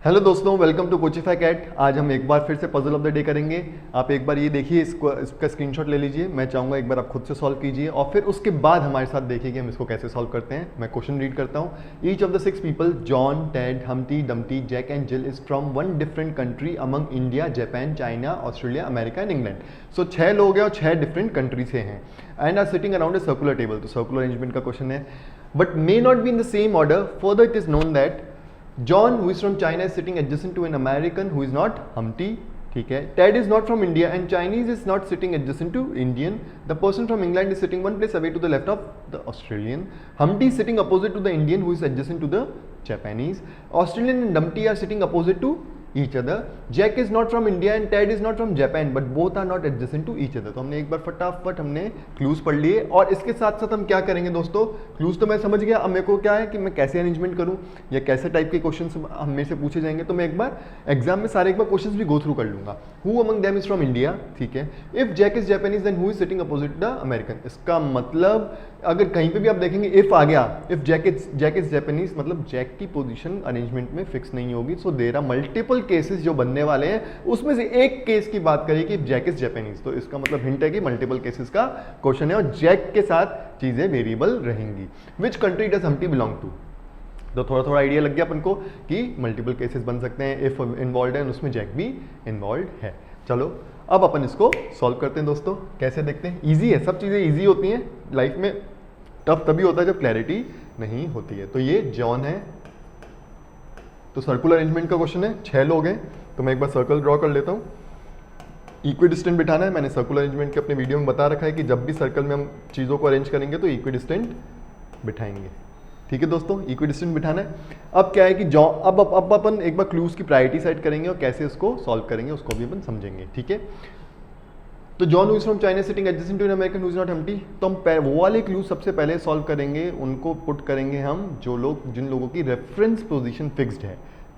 Hello दोस्तों, welcome to Coachify cat. आज हम एक बार फिर से पजल ऑफ द डे करेंगे। आप एक बार ये देखिए, इसका स्क्रीनशॉट ले लीजिए। मैं चाहूँगा एक बार आप खुद से सॉल्व कीजिए और फिर उसके बाद हमारे साथ देखिए कि हम इसको कैसे सॉल्व करते हैं। मैं क्वेश्चन रीड करता हूँ। Each of the 6 people John, Ted, Humpty, Dumpty, Jack and Jill is from one different country among India, Japan, China, Australia, America and England. So 6 लोग हैं और 6 डिफरेंट कंट्री से हैं and are sitting around a circular table. तो circular arrangement का question है, but may not be in the same order. Further it is known that John, who is from China, is sitting adjacent to an American who is not Humpty. ठीक है. Ted is not from India and Chinese is not sitting adjacent to Indian. The person from England is sitting one place away to the left of the Australian. Humpty is sitting opposite to the Indian who is adjacent to the Japanese. Australian and Dumpty are sitting opposite to each other. Jack is not from India and Ted is not from Japan, but both are not adjacent to each other. तो हमने एक बार फटाफट हमने clues पढ़ लिए और इसके साथ साथ हम क्या करेंगे दोस्तों, क्लूज तो मैं समझ गया। अब मेरे को क्या है कि मैं कैसे अरेंजमेंट करूं या कैसे टाइप के क्वेश्चंस हम मेरे से पूछे जाएंगे। तो मैं एक बार एग्जाम में सारे एक बार क्वेश्चंस भी गो थ्रू कर लूंगा। Who among them is from India, ठीक है। If Jack is Japanese then who is sitting opposite the American. इसका मतलब अगर कहीं पे भी आप देखेंगे इफ आ गया, इफ जैक इज जापानीज, मतलब जैक की पोजीशन अरेंजमेंट में फिक्स नहीं होगी। So there are multiple cases जो बनने वाले हैं, उसमें से एक केस की बात करिए कि जैक इज जापानीज। तो इसका मतलब हिंट है कि मल्टीपल केसेस का क्वेश्चन है और जैक के साथ चीजें वेरिएबल रहेंगी। Which country does Humpty belong to. तो थोड़ा थोड़ा आइडिया लग गया अपन को कि मल्टीपल केसेस बन सकते हैं। इफ इन्वॉल्व है उसमें जैक भी इन्वॉल्व है। चलो अब अपन इसको सॉल्व करते हैं दोस्तों। कैसे देखते हैं, ईजी है, सब चीजें ईजी होती हैं लाइफ में। टफ तभी होता है जब क्लैरिटी नहीं होती है। तो ये जॉन है, तो सर्कुलर अरेंजमेंट का क्वेश्चन है। 6 लोग हैं, तो मैं एक बार सर्कल ड्रॉ कर लेता हूँ। इक्विडिस्टेंट बिठाना है। मैंने सर्कुलर अरेंजमेंट के अपने वीडियो में बता रखा है कि जब भी सर्कल में हम चीज़ों को अरेंज करेंगे तो इक्विडिस्टेंट बिठाएंगे। ठीक है दोस्तों, इक्विडिस्टेंट बिठाना है। अब क्या है कि अब अपन एक बार क्लूज की प्रायोरिटी सेट करेंगे और कैसे इसको सॉल्व करेंगे उसको भी अपन समझेंगे। ठीक है, तो John who is from China sitting adjacent to an American who is not Humpty. तो हम वो वाले क्लूज सबसे पहले सॉल्व करेंगे, उनको पुट करेंगे हम जिन लोगों की रेफरेंस पोजीशन फिक्स्ड है,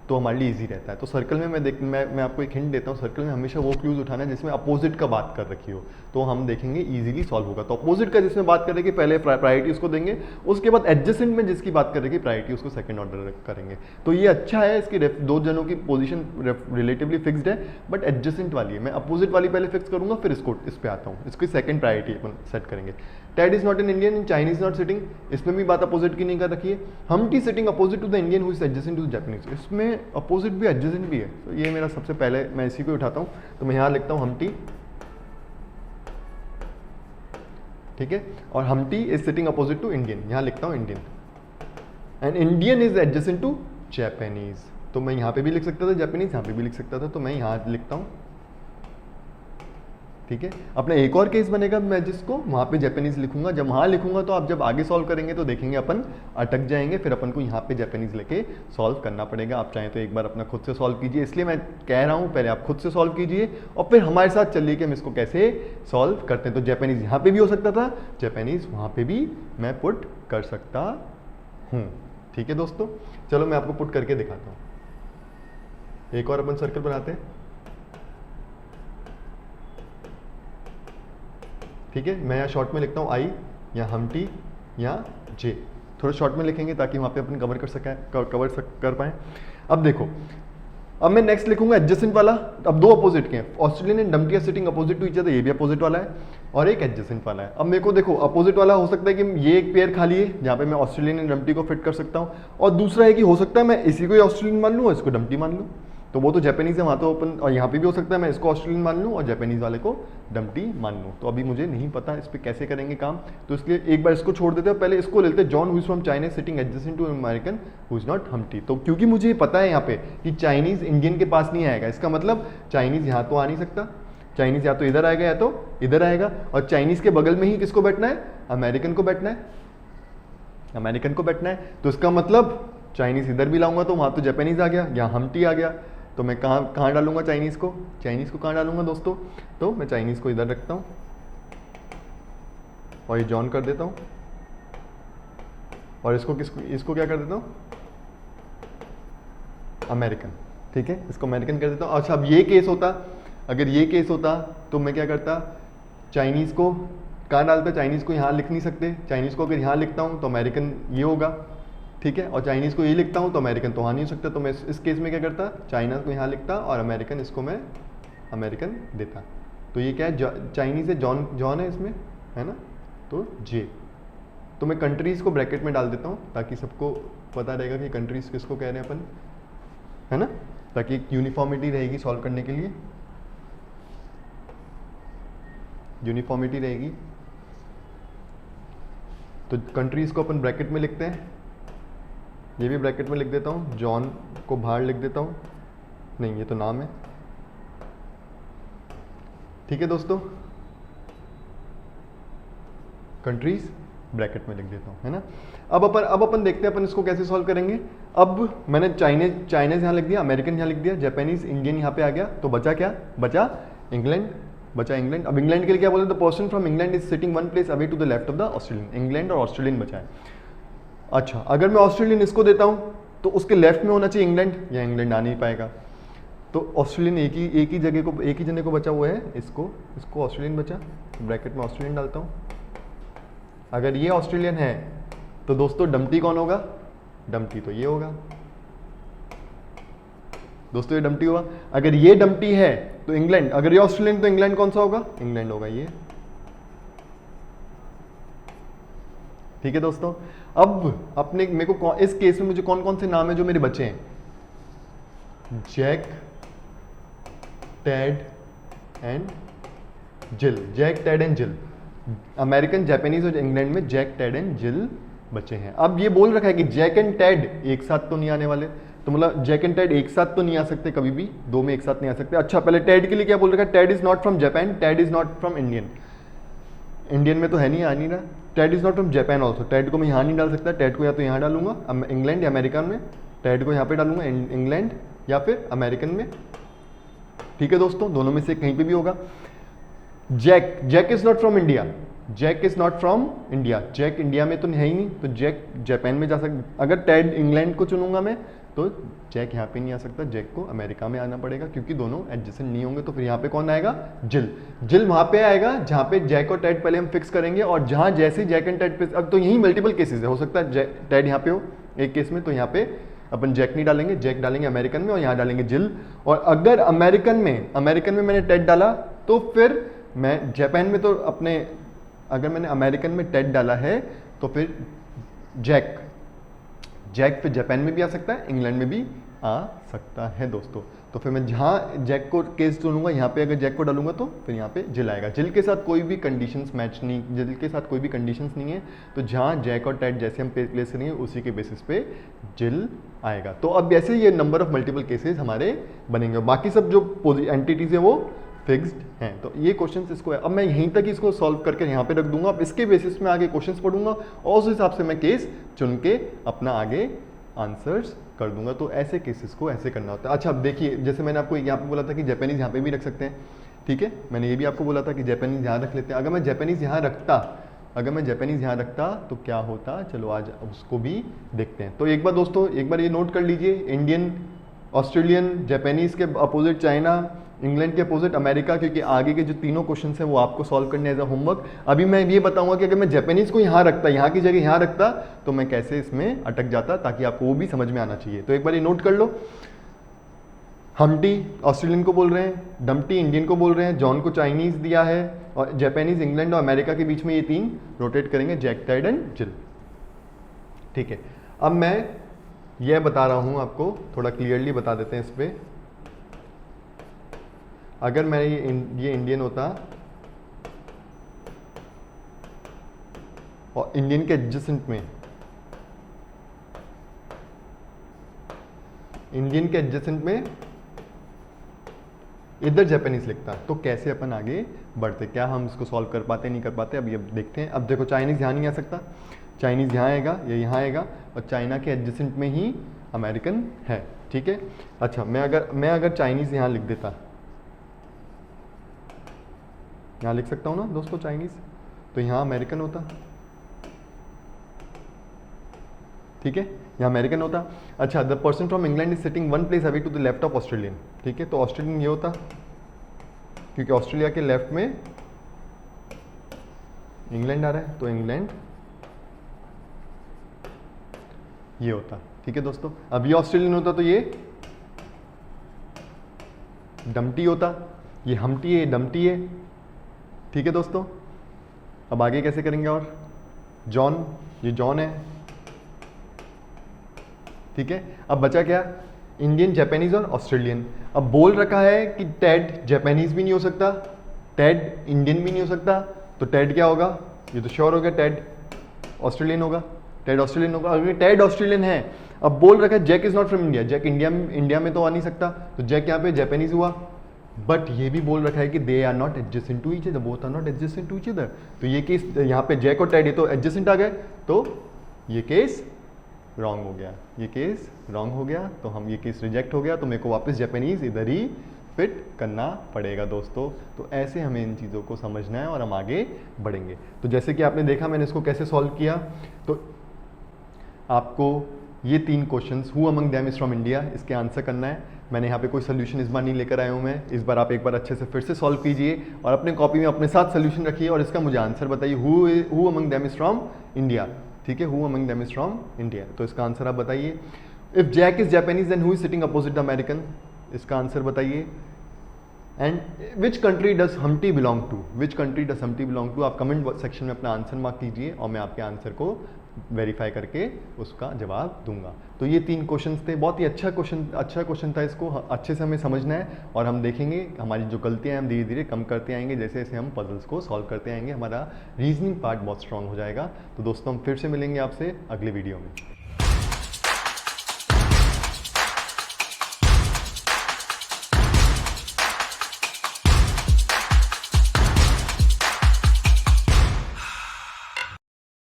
तो हमारे लिए इजी रहता है। तो सर्कल में मैं आपको एक हिंट देता हूँ। सर्कल में हमेशा वो क्लूज उठाना है जिसमें अपोजिट का बात कर रखी हो, तो हम देखेंगे इजीली सॉल्व होगा। तो अपोजिट का जिसमें बात कर रहे पहले प्रायोरिटी उसको देंगे, उसके बाद एडजेसेंट में जिसकी बात कर रही प्रायोरिटी उसको सेकंड ऑर्डर करेंगे। तो ये अच्छा है, इसकी दो जनों की पोजीशन रिलेटिवली फिक्स्ड है बट एडजेसेंट वाली है। मैं अपोजिट वाली पहले फिक्स करूंगा, फिर इस पे आता हूँ। इसकी सेकंड प्रायोरिटी अपन सेट करेंगे। Ted is not an Indian and Chinese not sitting, इसमें भी बात अपोजिट की नहीं कर रखी है। Humpty sitting opposite to the Indian who is adjacent to the Japanese, इसमें अपोजिट भी एडजेसेंट भी है। तो ये मेरा सबसे पहले मैं इसी को उठाता हूँ। तो मैं यहाँ लिखता हूँ हम्टी, ठीक है, और Humpty is sitting opposite to Indian, यहाँ लिखता हूँ Indian, and Indian is adjacent to Japanese. तो मैं यहाँ पे भी लिख सकता था जापानीज, यहाँ पे भी लिख सकता था, तो मैं यहाँ लिखता हूँ। ठीक है, अपना एक और केस बनेगा, मैं जिसको वहाँ पे जापानीज लिखूंगा। जब वहाँ लिखूंगा तो आप जब आगे सॉल्व करेंगे तो देखेंगे अपन अटक जाएंगे, फिर अपन को यहाँ पे जापानीज लेके सॉल्व करना पड़ेगा। आप चाहें तो एक बार अपना खुद से सॉल्व कीजिए, इसलिए मैं कह रहा हूँ पहले आप खुद से सॉल्व कीजिए और फिर हमारे साथ चलिए कि हम इसको कैसे सॉल्व करते हैं। तो जापानीज यहाँ पे भी हो सकता था, जापानीज वहाँ पे भी मैं पुट कर सकता हूँ। ठीक है दोस्तों, चलो मैं आपको पुट करके दिखाता हूँ। एक और अपन सर्कल बनाते हैं। ठीक है, मैं यहाँ शॉर्ट में लिखता हूँ आई, या हम्टी, या जे। थोड़ा शॉर्ट में लिखेंगे ताकि वहाँ पे अपन कर पाएँ। अब देखो, अब मैं नेक्स्ट लिखूंगा एडजेसेंट वाला। अब दो अपोजिट के हैं, Australian and Dumpty are sitting opposite to each other, ये भी अपोजिट वाला है और एक एडजेसेंट वाला है। अब मेरे को देखो, अपोजिट वाला हो सकता है कि ये एक पेयर खाली है जहाँ पे मैं ऑस्ट्रेलियन एंड डम्टी को फिट कर सकता हूँ, और दूसरा है कि हो सकता है मैं इसी को ऑस्ट्रेलियन मान लूँ और इसको डम्टी मान लूँ। तो वो तो जापानीज है वहाँ तो अपन, और यहाँ पे भी हो सकता है मैं इसको ऑस्ट्रेलियन मान लूँ और जापानीज वाले को डम्टी मान लूँ। तो अभी मुझे नहीं पता इस पर कैसे करेंगे काम, तो इसलिए एक बार इसको छोड़ देते हैं। पहले इसको लेते हैं, John who is from China sitting adjacent to American who is not Humpty. तो क्योंकि मुझे पता है यहाँ पे कि चाइनीज इंडियन के पास नहीं आएगा, इसका मतलब चाइनीज यहाँ तो आ नहीं सकता, चाइनीज या तो इधर आएगा या तो इधर आएगा, और चाइनीज के बगल में ही किसको बैठना है, अमेरिकन को बैठना है, अमेरिकन को बैठना है। तो इसका मतलब चाइनीज इधर भी लाऊंगा तो वहाँ तो जापानीज आ गया, यहाँ हम्टी आ गया। तो मैं कहाँ डालूंगा चाइनीज को, कहाँ डालूंगा दोस्तों, तो मैं चाइनीज को इधर रखता हूँ और ये जॉन कर देता हूँ, और इसको क्या कर देता हूँ, अमेरिकन। ठीक है, इसको अमेरिकन कर देता हूँ। अच्छा, अब ये केस होता, अगर ये केस होता तो मैं क्या करता, चाइनीज को कहाँ डालता, चाइनीज को यहाँ लिख नहीं सकते, चाइनीज को अगर यहाँ लिखता हूँ तो अमेरिकन ये होगा, ठीक है, और चाइनीज़ को ये लिखता हूँ तो अमेरिकन तो वहाँ नहीं हो सकता, तो मैं इस केस में क्या करता, चाइना को यहाँ लिखता और अमेरिकन इसको मैं अमेरिकन देता। तो ये क्या है, चाइनीज़ है, जॉन जॉन है इसमें, है ना, तो जे। तो मैं कंट्रीज़ को ब्रैकेट में डाल देता हूँ ताकि सबको पता रहेगा कि कंट्रीज़ किसको कह रहे हैं अपन, है ना, ताकि एक यूनिफॉर्मिटी रहेगी सॉल्व करने के लिए, यूनिफॉर्मिटी रहेगी। तो कंट्रीज़ को अपन ब्रैकेट में लिखते हैं, ये भी ब्रैकेट में लिख देता हूँ, जॉन को बाहर लिख देता हूँ, नहीं ये तो नाम है, ठीक है दोस्तों, कंट्रीज ब्रैकेट में लिख देता हूँ, है ना। अब अपन देखते हैं अपन इसको कैसे सॉल्व करेंगे। अब मैंने चाइनीज यहाँ लिख दिया, अमेरिकन यहाँ लिख दिया, जापानीज इंडियन यहाँ पे आ गया, तो बचा क्या, बचा इंग्लैंड, बचा इंग्लैंड। अब इंग्लैंड के लिए क्या बोले, the person from England is sitting one place away to the left of the Australian, England और ऑस्ट्रेलियन बचा है। अच्छा, अगर मैं ऑस्ट्रेलियन इसको देता हूँ तो उसके लेफ्ट में होना चाहिए इंग्लैंड, या इंग्लैंड आ नहीं पाएगा, तो ऑस्ट्रेलियन एक ही जगह को, एक ही जने को बचा हुआ है, इसको ऑस्ट्रेलियन बचा, ब्रैकेट में ऑस्ट्रेलियन डालता हूँ। अगर ये ऑस्ट्रेलियन है तो दोस्तों डम्पटी कौन होगा, डम्पटी तो ये होगा दोस्तों, ये डम्पटी होगा। अगर ये डम्पटी है तो इंग्लैंड, अगर ये ऑस्ट्रेलियन तो इंग्लैंड कौन सा होगा, इंग्लैंड होगा ये, ठीक है दोस्तों। अब अपने मेरे को इस केस में मुझे कौन कौन से नाम है जो मेरे बचे हैं, Jack, Ted and Jill, Jack, Ted and Jill. American, Japanese और इंग्लैंड में जैक, टेड एंड जिल बचे हैं। अब ये बोल रखा है कि जैक एंड टेड एक साथ तो नहीं आने वाले, तो मतलब जैक एंड टेड एक साथ तो नहीं आ सकते कभी भी, दो में एक साथ नहीं आ सकते। अच्छा, पहले टेड के लिए क्या बोल रखा है, Ted is not from Japan, Ted is not from Indian, Indian में तो है नहीं, आ नहीं रहा। Ted is not from Japan also, Ted को मैं यहाँ नहीं डाल सकता, टेड को या तो यहाँ डालूंगा इंग्लैंड या अमेरिका में, टेड को यहाँ पे डालूंगा इंग्लैंड या फिर अमेरिकन में, ठीक है दोस्तों, दोनों में से कहीं पे भी होगा। Jack, Jack is not from India, Jack is not from India, Jack India में तो है ही नहीं, तो जैक जापान में जा सकता। अगर टेड इंग्लैंड को चुनूंगा मैं तो जैक यहाँ पे नहीं आ सकता, जैक को अमेरिका में आना पड़ेगा क्योंकि दोनों एडजेसेंट नहीं होंगे। तो फिर यहाँ पे कौन आएगा, जिल, जिल वहां पे आएगा जहाँ पे जैक और टेड पहले हम फिक्स करेंगे, और जहाँ जैसे जैक एंड टेड पे, अब तो यही मल्टीपल केसेस है, हो सकता है टेड यहाँ पे हो एक केस में, तो यहाँ पे अपन जैक नहीं डालेंगे, जैक डालेंगे अमेरिकन में और यहाँ डालेंगे जिल। और अगर अमेरिकन में मैंने टेड डाला तो फिर मैं जापान में तो अपने, अगर मैंने अमेरिकन में टेड डाला है तो फिर जैक, जैक फिर जापान में भी आ सकता है, इंग्लैंड में भी आ सकता है दोस्तों। तो फिर मैं जहाँ जैक को केस चुनूंगा, यहाँ पे अगर जैक को डालूंगा तो फिर यहाँ पे जिल आएगा। जिल के साथ कोई भी कंडीशंस मैच नहीं, जिल के साथ कोई भी कंडीशंस नहीं है, तो जहाँ जैक और टेड जैसे हम प्लेस करेंगे उसी के बेसिस पे जिल आएगा। तो अब ऐसे ये नंबर ऑफ मल्टीपल केसेस हमारे बनेंगे, बाकी सब जो एंटिटीज है वो फिक्स्ड हैं। तो ये क्वेश्चंस इसको है, अब मैं यहीं तक इसको सॉल्व करके यहाँ पे रख दूंगा। अब इसके बेसिस में आगे क्वेश्चंस पढ़ूंगा और उस हिसाब से मैं केस चुन के अपना आगे आंसर्स कर दूंगा। तो ऐसे केसेस को ऐसे करना होता है। अच्छा, अब देखिए, जैसे मैंने आपको यहाँ पे बोला था कि जापानीज यहाँ पे भी रख सकते हैं, ठीक है, मैंने ये भी आपको बोला था कि जापानीज यहाँ रख लेते हैं। अगर मैं जापानीज यहाँ रखता तो क्या होता, चलो आज उसको भी देखते हैं। तो एक बार दोस्तों, एक बार ये नोट कर लीजिए, इंडियन, ऑस्ट्रेलियन, जापानीज के अपोजिट चाइना, इंग्लैंड के अपोजिट अमेरिका, क्योंकि आगे के जो तीनों क्वेश्चन हैं वो आपको सॉल्व करने एज अ होमवर्क। अभी मैं ये बताऊंगा कि अगर मैं जापानीज को यहाँ रखता, यहाँ की जगह यहाँ रखता, तो मैं कैसे इसमें अटक जाता, ताकि आपको वो भी समझ में आना चाहिए। तो एक बार ये नोट कर लो, हम्टी ऑस्ट्रेलियन को बोल रहे हैं, डम्पटी इंडियन को बोल रहे हैं, जॉन को चाइनीज दिया है, और जापानीज इंग्लैंड और अमेरिका के बीच में ये तीन रोटेट करेंगे, जैक, टेड एंड जिल, ठीक है। अब मैं यह बता रहा हूँ आपको, थोड़ा क्लियरली बता देते हैं इस पर। अगर मैं ये इंडियन होता और इंडियन के एडजेसेंट में, इधर जापानीज लिखता, तो कैसे अपन आगे बढ़ते, क्या हम इसको सॉल्व कर पाते नहीं कर पाते, अब ये देखते हैं। अब देखो, चाइनीज यहाँ नहीं आ सकता, चाइनीज यहाँ आएगा, ये यहाँ आएगा, और चाइना के एडजेसेंट में ही अमेरिकन है, ठीक है। अच्छा, मैं अगर चाइनीज यहाँ लिख देता, यहाँ लिख सकता हूँ ना दोस्तों चाइनीज, तो यहाँ अमेरिकन होता, ठीक है, यहाँ अमेरिकन होता। अच्छा, the person from England is sitting one place away to the left of Australian, ठीक है, तो ऑस्ट्रेलियन ये होता, क्योंकि ऑस्ट्रेलिया के लेफ्ट में इंग्लैंड आ रहा है, तो इंग्लैंड। ये होता। ठीक है दोस्तों, अब ये ऑस्ट्रेलियन होता तो ये डम्टी होता, ये हमटी है, ये डम्टी है। ठीक है दोस्तों, अब आगे कैसे करेंगे? और जॉन, ये जॉन है। ठीक है, अब बचा क्या? इंडियन, जापानीज और ऑस्ट्रेलियन। अब बोल रखा है कि टेड जापानीज भी नहीं हो सकता, टेड इंडियन भी नहीं हो सकता, तो टेड क्या होगा? ये तो श्योर हो गया, टेड ऑस्ट्रेलियन होगा, टेड ऑस्ट्रेलियन होगा। अगर टेड ऑस्ट्रेलियन है, अब बोल रखा है Jack is not from India, Jack India में तो आ नहीं सकता, तो जैक यहाँ पे जापानीज हुआ। बट ये भी बोल रखा है कि they are not adjacent to each other, both are not adjacent to each other, तो ये केस यहाँ पे जैक और टेड ये तो एडजेसेंट आ गए, तो ये केस रॉन्ग हो गया, ये केस रॉन्ग हो गया, तो हम ये केस रिजेक्ट हो गया, तो मेरे को वापस जापानीज इधर ही फिट करना पड़ेगा दोस्तों। तो ऐसे हमें इन चीज़ों को समझना है और हम आगे बढ़ेंगे। तो जैसे कि आपने देखा मैंने इसको कैसे सॉल्व किया, तो आपको ये 3 questions, who among them is from India, इसके आंसर करना है। मैंने यहाँ पे कोई सोल्यूशन इस बार नहीं लेकर आया हूँ मैं, इस बार आप एक बार अच्छे से फिर से सॉल्व कीजिए और अपने कॉपी में अपने साथ सोल्यूशन रखिए और इसका मुझे आंसर बताइए, who among them is from India. ठीक है, who among them is from India, तो इसका आंसर आप बताइए। If Jack is Japanese then who is sitting opposite the American, इसका आंसर बताइए। And which country does Humpty belong to, which country does Humpty belong to, आप comment section में अपना answer mark कीजिए और मैं आपके आंसर को वेरीफाई करके उसका जवाब दूंगा। तो ये 3 क्वेश्चंस थे, बहुत ही अच्छा क्वेश्चन था, इसको अच्छे से हमें समझना है और हम देखेंगे हमारी जो गलतियां हैं हम धीरे धीरे कम करते आएंगे, जैसे जैसे हम पजल्स को सॉल्व करते आएंगे, हमारा रीजनिंग पार्ट बहुत स्ट्रांग हो जाएगा। तो दोस्तों हम फिर से मिलेंगे आपसे अगले वीडियो में।